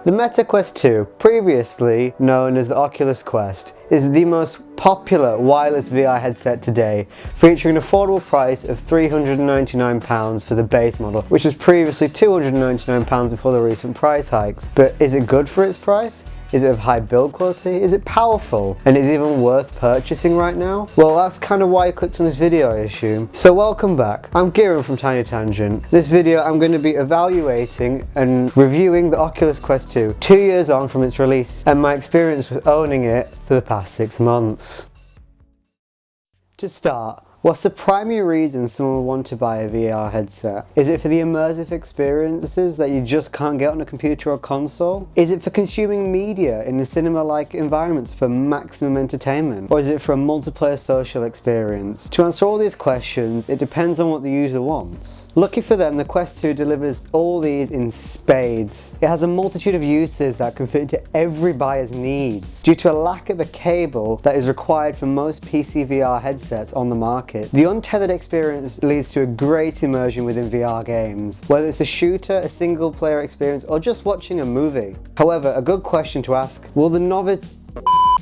The Meta Quest 2, previously known as the Oculus Quest, is the most popular wireless VR headset today, featuring an affordable price of £399 for the base model, which was previously £299 before the recent price hikes. But is it good for its price? Is it of high build quality? Is it powerful? And is it even worth purchasing right now? Well, that's kind of why I clicked on this video, I assume. So welcome back. I'm Kieran from Tiny Tangent. This video I'm going to be evaluating and reviewing the Oculus Quest 2, 2 years on from its release, and my experience with owning it for the past 6 months. To start, what's the primary reason someone would want to buy a VR headset? Is it for the immersive experiences that you just can't get on a computer or console? Is it for consuming media in a cinema-like environments for maximum entertainment? Or is it for a multiplayer social experience? To answer all these questions, it depends on what the user wants. Lucky for them, the Quest 2 delivers all these in spades. It has a multitude of uses that can fit into every buyer's needs. Due to a lack of a cable that is required for most PC VR headsets on the market, the untethered experience leads to a great immersion within VR games, whether it's a shooter, a single player experience, or just watching a movie. However, a good question to ask, will the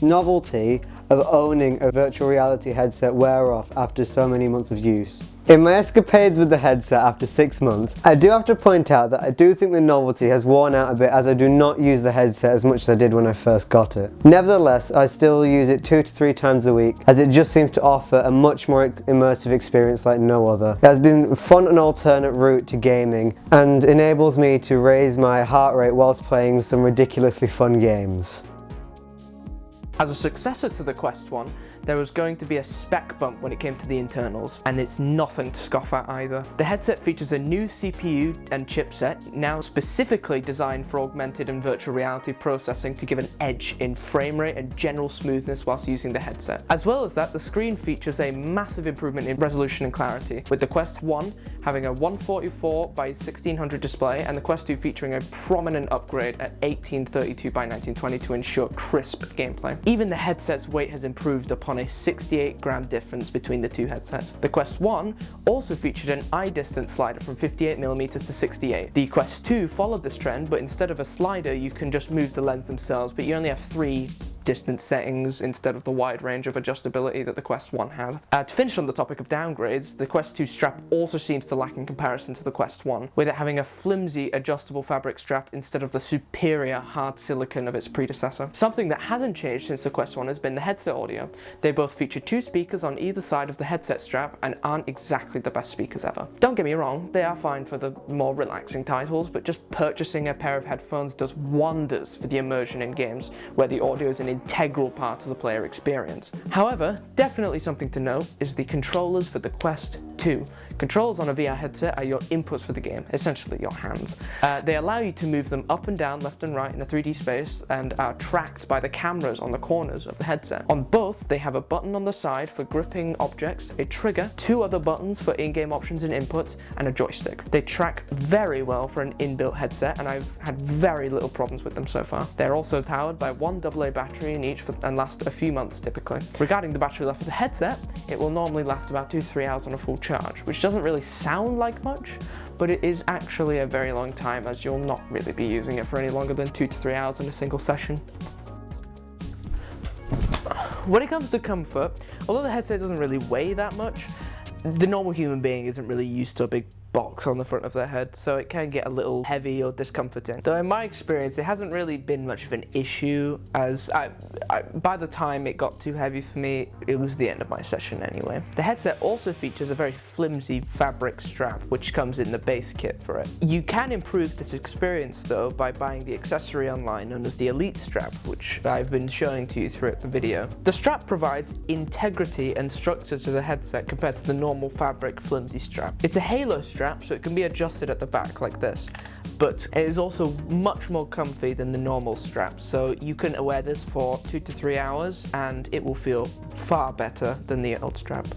novelty of owning a virtual reality headset wear off after so many months of use? In my escapades with the headset after 6 months, I do have to point out that I do think the novelty has worn out a bit, as I do not use the headset as much as I did when I first got it. Nevertheless, I still use it 2 to 3 times a week, as it just seems to offer a much more immersive experience like no other. It has been fun and alternate route to gaming, and enables me to raise my heart rate whilst playing some ridiculously fun games. As a successor to the Quest 1, there was going to be a spec bump when it came to the internals, and it's nothing to scoff at either. The headset features a new CPU and chipset, now specifically designed for augmented and virtual reality processing to give an edge in frame rate and general smoothness whilst using the headset. As well as that, the screen features a massive improvement in resolution and clarity, with the Quest 1 having a 144 by 1600 display and the Quest 2 featuring a prominent upgrade at 1832 by 1920 to ensure crisp gameplay. Even the headset's weight has improved upon a 68-gram difference between the two headsets. The Quest 1 also featured an eye distance slider from 58mm to 68. The Quest 2 followed this trend, but instead of a slider you can just move the lens themselves, but you only have 3 distance settings instead of the wide range of adjustability that the Quest 1 had. To finish on the topic of downgrades, the Quest 2 strap also seems to lack in comparison to the Quest 1, with it having a flimsy adjustable fabric strap instead of the superior hard silicone of its predecessor. Something that hasn't changed since the Quest 1 has been the headset audio. They both feature 2 speakers on either side of the headset strap and aren't exactly the best speakers ever. Don't get me wrong, they are fine for the more relaxing titles, but just purchasing a pair of headphones does wonders for the immersion in games where the audio is an integral part of the player experience. However, definitely something to note is the controllers for the Quest 2. Controls on a VR headset are your inputs for the game, essentially your hands. They allow you to move them up and down, left and right in a 3D space, and are tracked by the cameras on the corners of the headset. On both, they have a button on the side for gripping objects, a trigger, 2 other buttons for in-game options and inputs, and a joystick. They track very well for an inbuilt headset, and I've had very little problems with them so far. They're also powered by 1 AA battery in each and last a few months typically. Regarding the battery life of the headset, it will normally last about 2 to 3 hours on a full charge, which doesn't really sound like much, but it is actually a very long time, as you'll not really be using it for any longer than 2 to 3 hours in a single session. When it comes to comfort, although the headset doesn't really weigh that much, the normal human being isn't really used to a big box on the front of their head, so it can get a little heavy or discomforting. Though in my experience, it hasn't really been much of an issue, as by the time it got too heavy for me, it was the end of my session anyway. The headset also features a very flimsy fabric strap, which comes in the base kit for it. You can improve this experience though by buying the accessory online known as the Elite strap, which I've been showing to you throughout the video. The strap provides integrity and structure to the headset compared to the normal fabric flimsy strap. It's a halo strap, so it can be adjusted at the back like this, but it is also much more comfy than the normal strap, so you can wear this for 2 to 3 hours and it will feel far better than the old strap.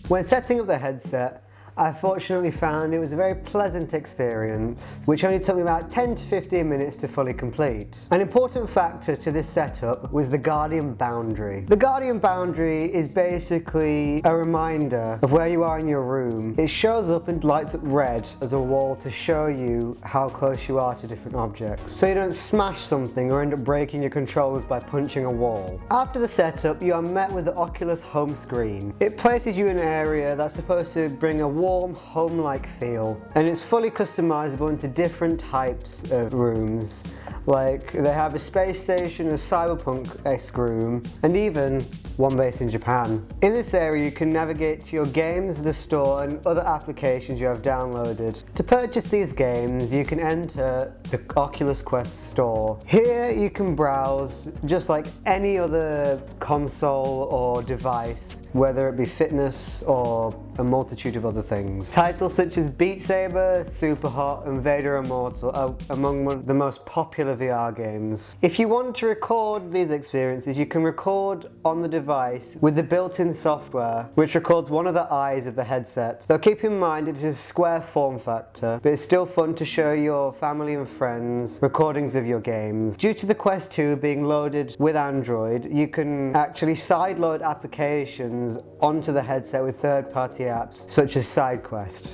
When setting up the headset, I fortunately found it was a very pleasant experience, which only took me about 10 to 15 minutes to fully complete. An important factor to this setup was the Guardian Boundary. The Guardian Boundary is basically a reminder of where you are in your room. It shows up and lights up red as a wall to show you how close you are to different objects, so you don't smash something or end up breaking your controllers by punching a wall. After the setup, you are met with the Oculus home screen. It places you in an area that's supposed to bring a warm, home-like feel, and it's fully customizable into different types of rooms. Like, they have a space station, a cyberpunk-esque room, and even one based in Japan. In this area you can navigate to your games, the store, and other applications you have downloaded. To purchase these games, you can enter the Oculus Quest store. Here you can browse just like any other console or device, whether it be fitness or a multitude of other things. Titles such as Beat Saber, Superhot, and Vader Immortal are among the most popular VR games. If you want to record these experiences, you can record on the device with the built-in software, which records one of the eyes of the headset. Though keep in mind it is a square form factor, but it's still fun to show your family and friends recordings of your games. Due to the Quest 2 being loaded with Android, you can actually sideload applications onto the headset with third-party apps such as SideQuest.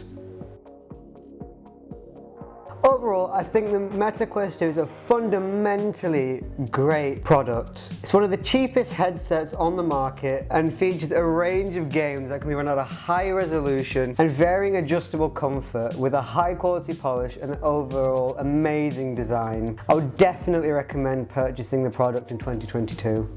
Overall, I think the Meta Quest 2 is a fundamentally great product. It's one of the cheapest headsets on the market and features a range of games that can be run at a high resolution and varying adjustable comfort with a high quality polish and overall amazing design. I would definitely recommend purchasing the product in 2022.